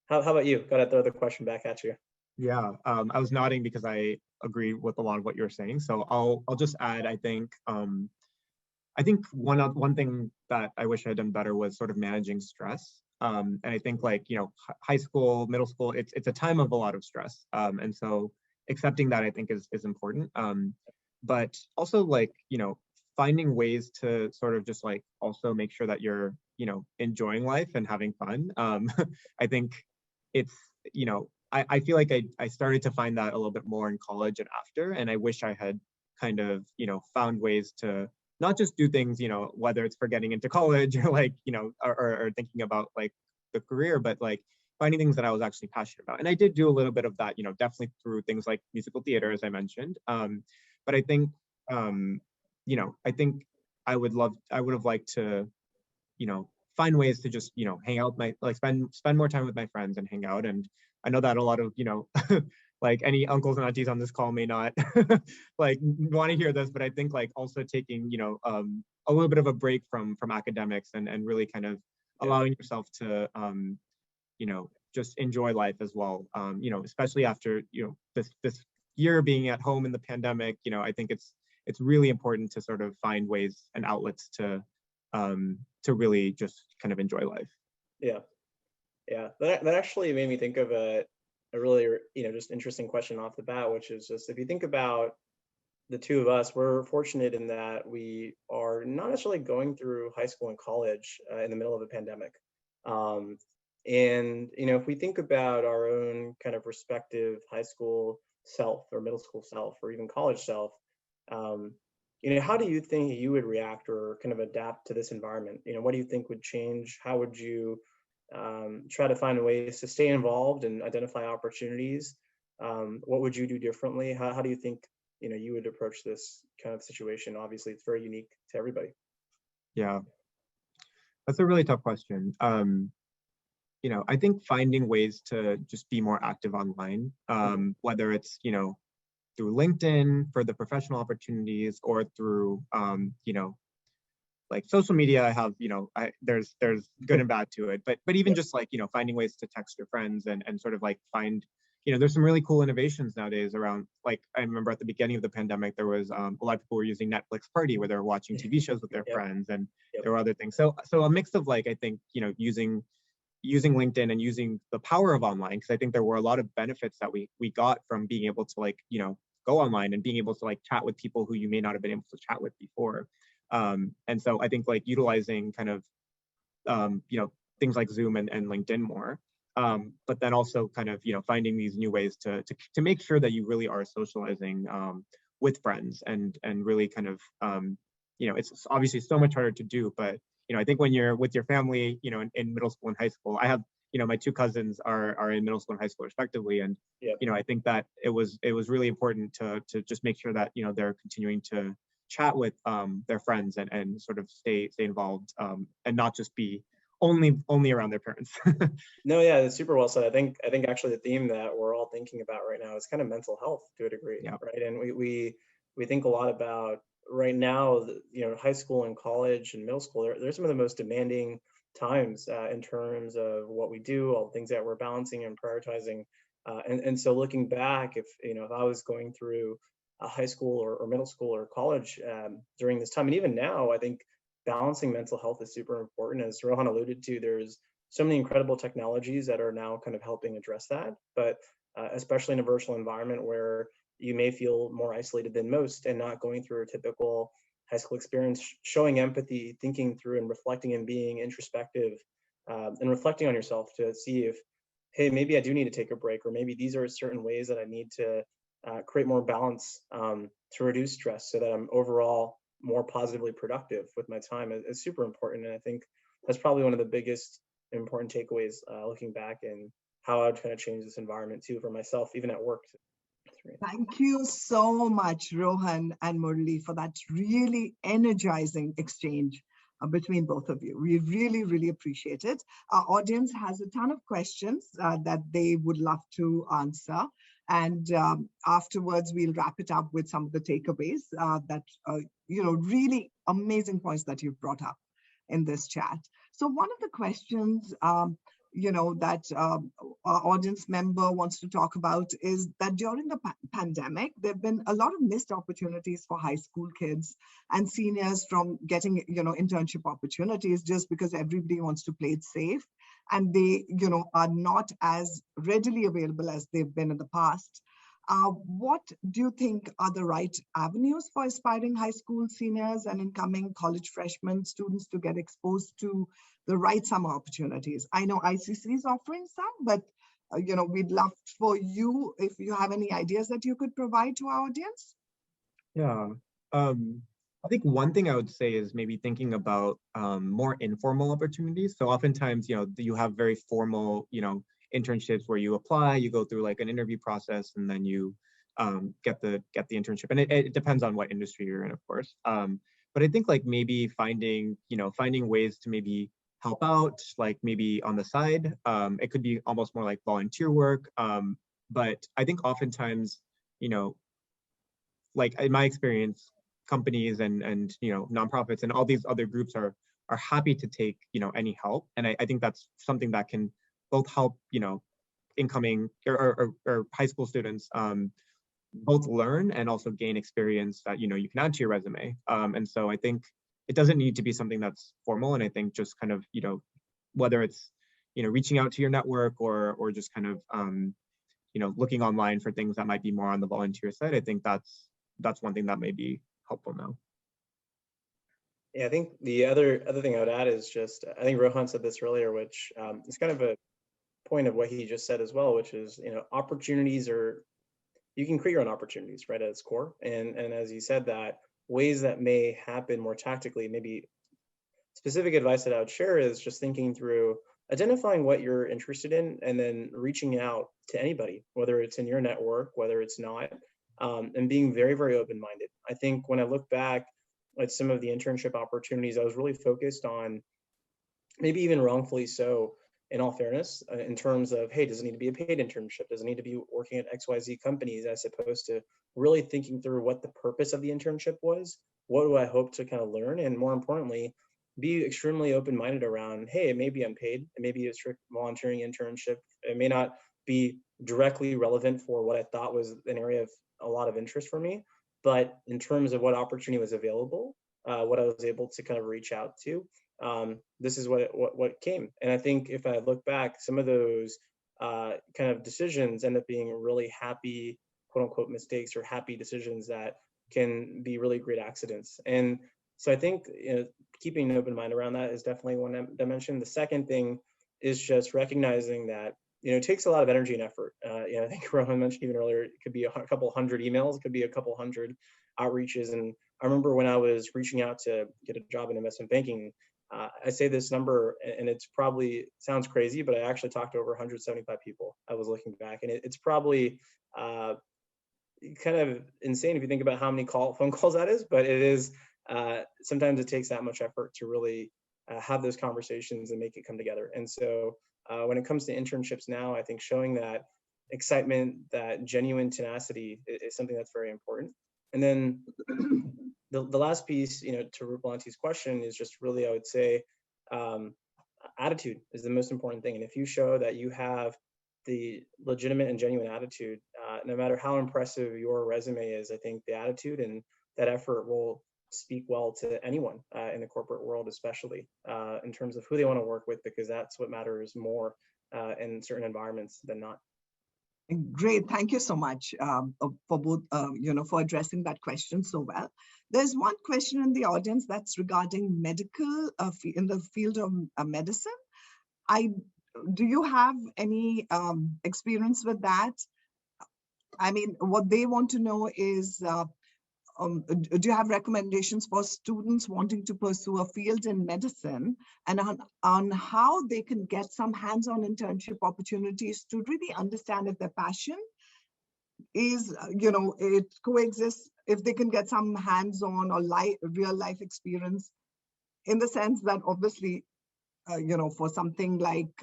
How about you? Gotta throw the question back at you. Yeah, I was nodding because I agree with a lot of what you're saying. So I'll just add, I think one thing that I wish I had done better was sort of managing stress. And I think like, high school, middle school, it's a time of a lot of stress. And so accepting that I think is important. But also like, finding ways to sort of just like also make sure that you're, enjoying life and having fun. I think it's, I feel like I started to find that a little bit more in college and after, and I wish I had kind of, found ways to not just do things, whether it's for getting into college or like, or thinking about like the career, but like finding things that I was actually passionate about. And I did do a little bit of that, definitely through things like musical theater, as I mentioned. But I think, I think I would have liked to, find ways to just, hang out with like spend more time with my friends and hang out. And I know that a lot of, like any uncles and aunties on this call may not like want to hear this, but I think like also taking, a little bit of a break from academics and really kind of allowing yourself to, just enjoy life as well. Especially after, this year being at home in the pandemic, I think it's really important to sort of find ways and outlets to really just kind of enjoy life. Yeah. Yeah. That actually made me think of a really, just interesting question off the bat, which is just if you think about the two of us, we're fortunate in that we are not necessarily going through high school and college in the middle of a pandemic. And, if we think about our own kind of respective high school self or middle school self or even college self, how do you think you would react or kind of adapt to this environment? What do you think would change? How would you try to find ways to stay involved and identify opportunities? What would you do differently? How do you think, you would approach this kind of situation? Obviously, it's very unique to everybody. Yeah, that's a really tough question. I think finding ways to just be more active online, whether it's, through LinkedIn for the professional opportunities or through, like social media. I have, there's good and bad to it, but even just like, finding ways to text your friends and sort of like find, there's some really cool innovations nowadays around, like, I remember at the beginning of the pandemic, there was a lot of people were using Netflix Party where they're watching TV shows with their friends, and there were other things. So a mix of like, I think, using LinkedIn and using the power of online, because I think there were a lot of benefits that we got from being able to like, go online and being able to like chat with people who you may not have been able to chat with before. And so I think like utilizing kind of, things like Zoom and LinkedIn more, but then also kind of, finding these new ways to make sure that you really are socializing with friends and really kind of, it's obviously so much harder to do, but, I think when you're with your family, in middle school and high school, I have, my two cousins are in middle school and high school respectively. And, I think that it was really important to just make sure that, they're continuing to chat with their friends and sort of stay involved and not just be only around their parents. No, yeah, that's super well said. I think actually the theme that we're all thinking about right now is kind of mental health to a degree, right? And we think a lot about right now, high school and college and middle school. They're some of the most demanding times in terms of what we do, all the things that we're balancing and prioritizing. And so looking back, if I was going through a high school or middle school or college during this time, and even now, I think balancing mental health is super important. As Rohan alluded to, there's so many incredible technologies that are now kind of helping address that, but especially in a virtual environment where you may feel more isolated than most and not going through a typical high school experience, showing empathy, thinking through and reflecting and being introspective and reflecting on yourself to see if, hey, maybe I do need to take a break, or maybe these are certain ways that I need to create more balance to reduce stress so that I'm overall more positively productive with my time is super important. And I think that's probably one of the biggest important takeaways looking back, and how I'd kind of change this environment too for myself, even at work. Thank you so much, Rohan and Murli, for that really energizing exchange between both of you. We really, really appreciate it. Our audience has a ton of questions that they would love to answer. And afterwards, we'll wrap it up with some of the takeaways that, really amazing points that you've brought up. in this chat. So one of the questions, that our audience member wants to talk about is that during the pandemic, there have been a lot of missed opportunities for high school kids and seniors from getting, internship opportunities just because everybody wants to play it safe. And they, are not as readily available as they've been in the past. What do you think are the right avenues for aspiring high school seniors and incoming college freshmen students to get exposed to the right summer opportunities? I know ICC is offering some, but we'd love for you, if you have any ideas that you could provide to our audience. Yeah, I think one thing I would say is maybe thinking about more informal opportunities. So oftentimes, you have very formal, internships where you apply, you go through like an interview process, and then you get the internship. And it depends on what industry you're in, of course. But I think like maybe finding ways to maybe help out, like maybe on the side. It could be almost more like volunteer work. But I think oftentimes, like in my experience, companies and nonprofits and all these other groups are happy to take any help. And I think that's something that can both help incoming or high school students both learn and also gain experience that you can add to your resume. And so I think it doesn't need to be something that's formal. And I think just kind of whether it's reaching out to your network or just kind of looking online for things that might be more on the volunteer side, I think that's one thing that may be helpful now. Yeah, I think the other thing I would add is just, I think Rohan said this earlier, which is kind of a point of what he just said as well, which is, opportunities you can create your own opportunities, right, at its core. And as you said, that ways that may happen more tactically, maybe specific advice that I would share is just thinking through identifying what you're interested in and then reaching out to anybody, whether it's in your network, whether it's not, and being very, very open-minded. I think when I look back at some of the internship opportunities, I was really focused on, maybe even wrongfully so, in all fairness, in terms of, hey, does it need to be a paid internship? Does it need to be working at XYZ companies, as opposed to really thinking through what the purpose of the internship was? What do I hope to kind of learn? And more importantly, be extremely open-minded around, hey, it may be unpaid, it may be a strict volunteering internship, it may not be directly relevant for what I thought was an area of a lot of interest for me, but in terms of what opportunity was available, what I was able to kind of reach out to, this is what came. And I think if I look back, some of those kind of decisions end up being really happy, quote unquote, mistakes or happy decisions that can be really great accidents. And so I think keeping an open mind around that is definitely one dimension. The second thing is just recognizing that it takes a lot of energy and effort. I think Rohan mentioned even earlier, it could be a couple hundred emails, it could be a couple hundred outreaches. And I remember when I was reaching out to get a job in investment banking, I say this number, and it's probably sounds crazy, but I actually talked to over 175 people. I was looking back, and it's probably kind of insane if you think about how many phone calls that is, but it is, sometimes it takes that much effort to really have those conversations and make it come together. And so when it comes to internships now, I think showing that excitement, that genuine tenacity is something that's very important. And then the last piece, to Rupalanti's question is just really, I would say, attitude is the most important thing. And if you show that you have the legitimate and genuine attitude, no matter how impressive your resume is, I think the attitude and that effort will speak well to anyone in the corporate world, especially in terms of who they want to work with, because that's what matters more in certain environments than not. Great, thank you so much for both, for addressing that question so well. There's one question in the audience that's regarding medical, in the field of medicine. Do you have any experience with that? I mean, what they want to know is, do you have recommendations for students wanting to pursue a field in medicine, and on how they can get some hands-on internship opportunities to really understand if their passion is, it coexists, if they can get some hands-on or real life experience, in the sense that obviously, for something like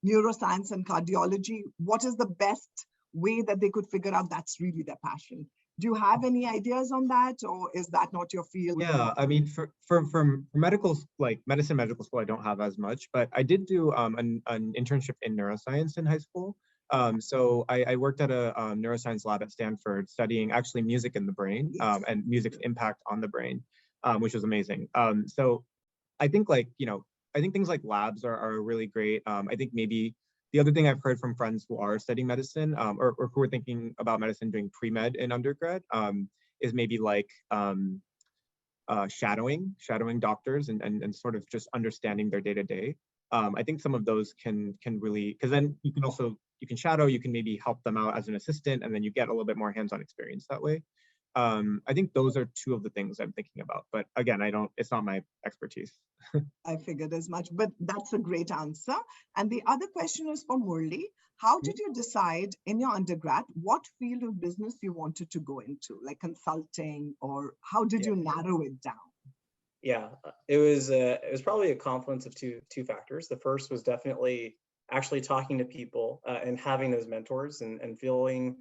neuroscience and cardiology, what is the best way that they could figure out that's really their passion? Do you have any ideas on that, or is that not your field? Yeah, I mean, for medical, like medicine, medical school, I don't have as much, but I did do an internship in neuroscience in high school. So I worked at a neuroscience lab at Stanford studying actually music in the brain, Yes. and music's impact on the brain, which was amazing. So I think like, I think things like labs are really great. I think maybe the other thing I've heard from friends who are studying medicine, or who are thinking about medicine doing pre-med in undergrad, is maybe like shadowing doctors and sort of just understanding their day to day. I think some of those can really, because then you can shadow, you can maybe help them out as an assistant, and then you get a little bit more hands-on experience that way. I think those are two of the things I'm thinking about, but again, it's not my expertise. I figured as much, but that's a great answer. And the other question is for Murli. How did you decide in your undergrad what field of business you wanted to go into, like consulting, or how did you narrow it down? Yeah, it was probably a confluence of two factors. The first was definitely actually talking to people and having those mentors and feeling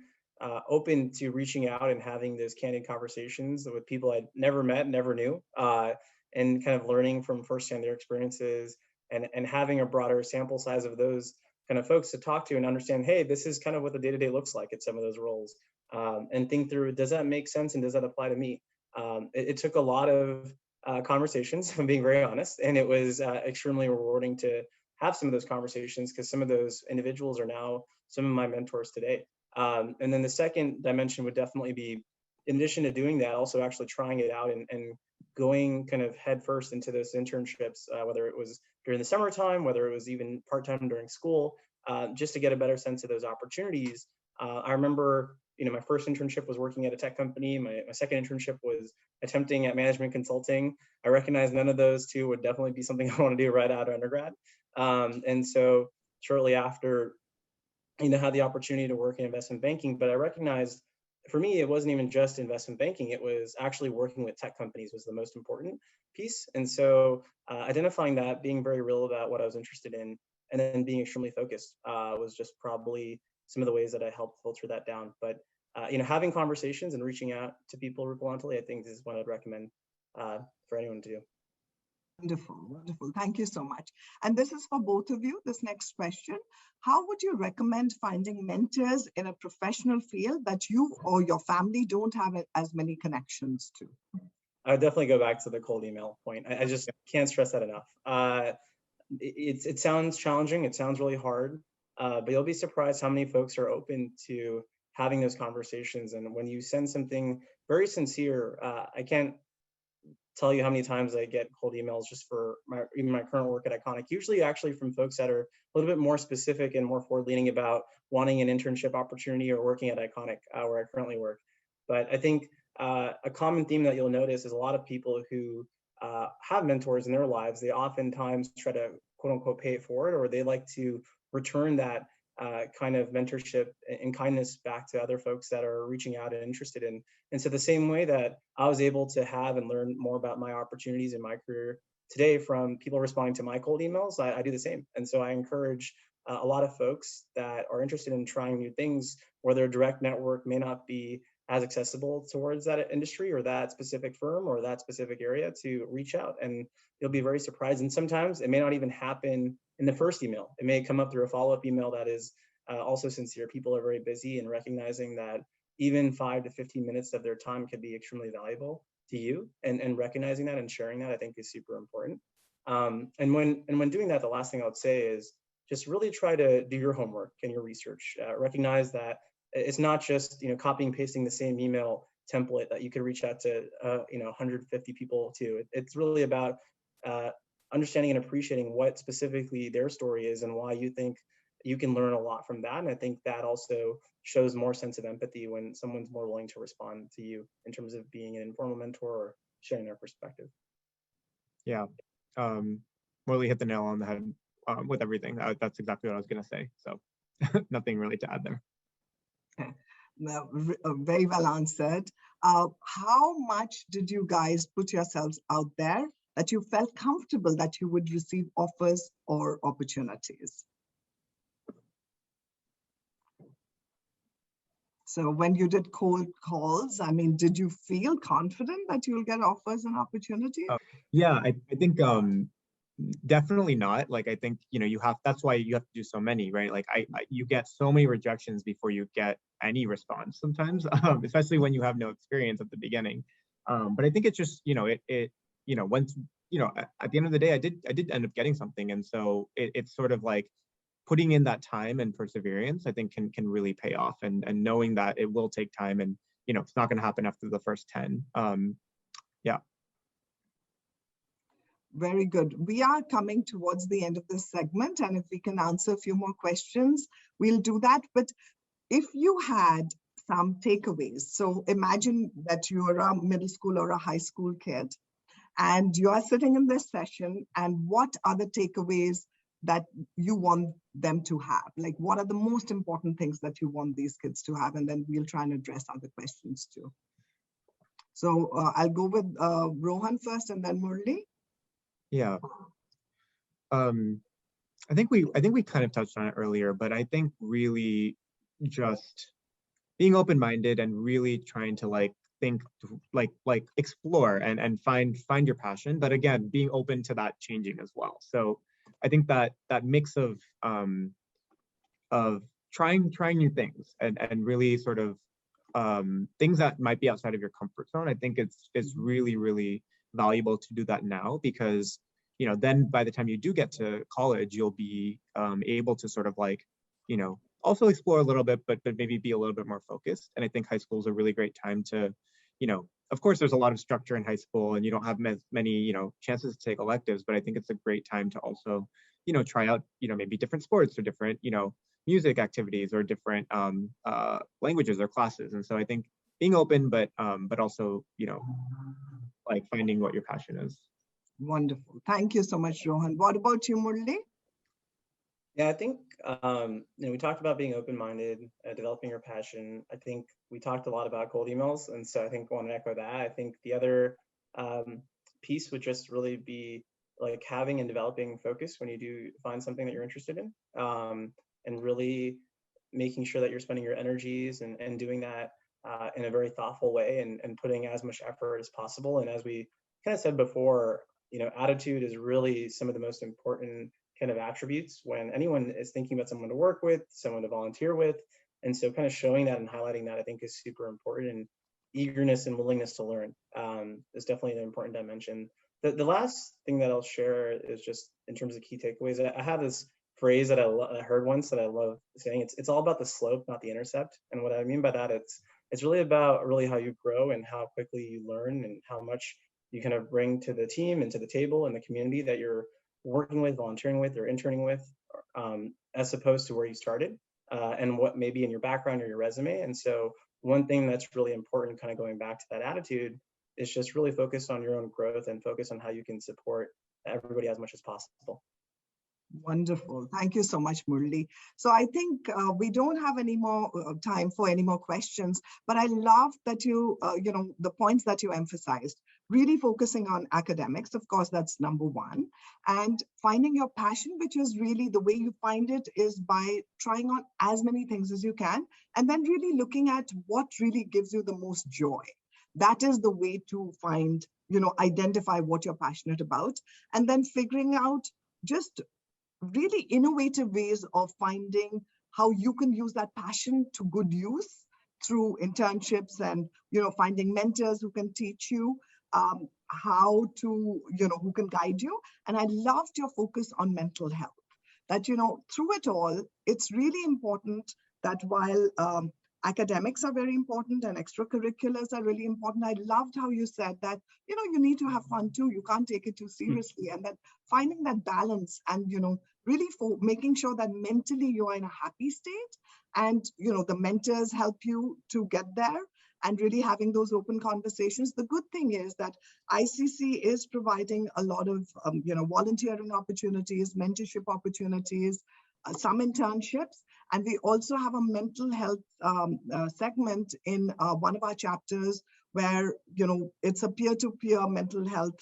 open to reaching out and having those candid conversations with people I'd never met, never knew, and kind of learning from firsthand their experiences and having a broader sample size of those kind of folks to talk to and understand, hey, this is kind of what the day-to-day looks like at some of those roles, and think through, does that make sense and does that apply to me? It took a lot of conversations, if I'm being very honest, and it was extremely rewarding to have some of those conversations because some of those individuals are now some of my mentors today. And then the second dimension would definitely be, in addition to doing that, also actually trying it out and going kind of headfirst into those internships, whether it was during the summertime, whether it was even part-time during school, just to get a better sense of those opportunities. I remember, my first internship was working at a tech company. My second internship was attempting at management consulting. I recognize none of those two would definitely be something I want to do right out of undergrad. And so shortly after, had the opportunity to work in investment banking, but I recognized for me, it wasn't even just investment banking. It was actually working with tech companies was the most important piece. And so identifying that, being very real about what I was interested in, and then being extremely focused was just probably some of the ways that I helped filter that down. But, having conversations and reaching out to people repellently, I think is what I'd recommend for anyone to do. Wonderful, wonderful. Thank you so much. And this is for both of you. This next question: how would you recommend finding mentors in a professional field that you or your family don't have as many connections to? I would definitely go back to the cold email point. I just can't stress that enough. It sounds challenging. It sounds really hard, but you'll be surprised how many folks are open to having those conversations. And when you send something very sincere, I can't tell you how many times I get cold emails just for even my current work at Iconic, usually actually from folks that are a little bit more specific and more forward-leaning about wanting an internship opportunity or working at Iconic, where I currently work. But I think a common theme that you'll notice is a lot of people who have mentors in their lives, they oftentimes try to quote unquote pay it forward, or they like to return that kind of mentorship and kindness back to other folks that are reaching out and interested in. And so the same way that I was able to have and learn more about my opportunities in my career today from people responding to my cold emails, I do the same. And so I encourage a lot of folks that are interested in trying new things, where their direct network may not be as accessible towards that industry or that specific firm or that specific area, to reach out. And you'll be very surprised. And sometimes it may not even happen in the first email. It may come up through a follow-up email that is also sincere. People are very busy, and recognizing that even 5 to 15 minutes of their time could be extremely valuable to you, and recognizing that and sharing that, I think, is super important. And when doing that, the last thing I would say is just really try to do your homework and your research. Recognize that it's not just copying and pasting the same email template that you could reach out to 150 people to. It's really about understanding and appreciating what specifically their story is and why you think you can learn a lot from that. And I think that also shows more sense of empathy when someone's more willing to respond to you in terms of being an informal mentor or sharing their perspective. Yeah, Morley hit the nail on the head with everything. That's exactly what I was going to say. So nothing really to add there. Okay. Very well answered. How much did you guys put yourselves out there that you felt comfortable that you would receive offers or opportunities? So when you did cold calls, I mean, did you feel confident that you'll get offers and opportunities? Yeah, I think definitely not. Like I think, you have, that's why you have to do so many, right? Like you get so many rejections before you get any response sometimes, especially when you have no experience at the beginning. But I think it's just, once, at the end of the day, I did end up getting something. And so it's sort of like putting in that time and perseverance, I think can really pay off, and knowing that it will take time, and, it's not going to happen after the first 10. Yeah. Very good. We are coming towards the end of this segment, and if we can answer a few more questions, we'll do that. But if you had some takeaways, so imagine that you are a middle school or a high school kid, and you are sitting in this session, and what are the takeaways that you want them to have? Like, what are the most important things that you want these kids to have? And then we'll try and address other questions too. So I'll go with Rohan first and then Murli. Yeah. I think we kind of touched on it earlier, but I think really just being open-minded and really trying to think, like explore and find your passion, but again, being open to that changing as well. So I think that mix of trying new things and really sort of things that might be outside of your comfort zone, I think it's really, really valuable to do that now, because then by the time you do get to college, you'll be able to sort of also explore a little bit, but maybe be a little bit more focused. And I think high school is a really great time to, of course, there's a lot of structure in high school and you don't have many, chances to take electives, but I think it's a great time to also, try out, maybe different sports or different, music activities or different languages or classes. And so I think being open, but also, finding what your passion is. Wonderful. Thank you so much, Rohan. What about you, Murli? Yeah, I think we talked about being open-minded, developing your passion. I think we talked a lot about cold emails, and so I think I want to echo that. I think the other piece would just really be like having and developing focus when you do find something that you're interested in, and really making sure that you're spending your energies and doing that in a very thoughtful way, and putting as much effort as possible. And as we kind of said before, attitude is really some of the most important kind of attributes when anyone is thinking about someone to work with, someone to volunteer with. And so kind of showing that and highlighting that, I think, is super important. And eagerness and willingness to learn is definitely an important dimension. The last thing that I'll share is just in terms of key takeaways. I have this phrase that I heard once that I love saying. It's all about the slope, not the intercept. And what I mean by that, it's really about how you grow and how quickly you learn and how much you kind of bring to the team and to the table and the community that you're working with, volunteering with, or interning with, as opposed to where you started and what may be in your background or your resume. And so one thing that's really important, kind of going back to that attitude, is just really focus on your own growth and focus on how you can support everybody as much as possible. Wonderful. Thank you so much, Murli. So I think we don't have any more time for any more questions, but I love that you, the points that you emphasized, really focusing on academics. Of course, that's number one. And finding your passion, which is really the way you find it is by trying on as many things as you can, and then really looking at what really gives you the most joy. That is the way to find, identify what you're passionate about, and then figuring out just really innovative ways of finding how you can use that passion to good use through internships and, finding mentors who can teach you how to, who can guide you. And I loved your focus on mental health, that, through it all, it's really important that while academics are very important and extracurriculars are really important, I loved how you said that, you need to have fun too. You can't take it too seriously. And that finding that balance and, really for making sure that mentally you are in a happy state and, the mentors help you to get there and really having those open conversations. The good thing is that ICC is providing a lot of, volunteering opportunities, mentorship opportunities, some internships. And we also have a mental health segment in one of our chapters where, it's a peer-to-peer mental health.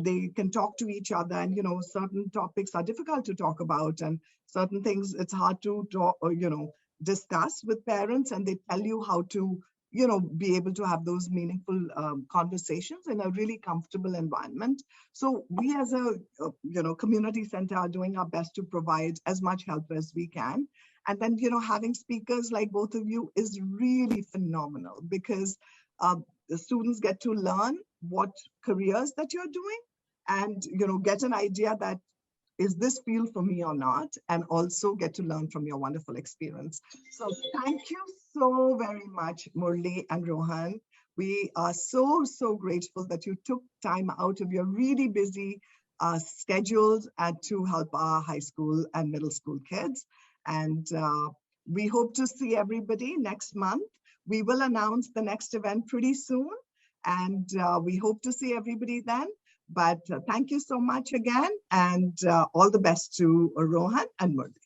They can talk to each other and, certain topics are difficult to talk about and certain things it's hard to talk, discuss with parents, and they tell you how to, be able to have those meaningful conversations in a really comfortable environment. So we as a, community center are doing our best to provide as much help as we can. And then, having speakers like both of you is really phenomenal, because the students get to learn what careers that you're doing, and, get an idea that, is this field for me or not? And also get to learn from your wonderful experience. So thank you so very much, Murli and Rohan. We are so, so grateful that you took time out of your really busy schedules and to help our high school and middle school kids. And we hope to see everybody next month. We will announce the next event pretty soon. And we hope to see everybody then. But thank you so much again, and all the best to Rohan and Murli.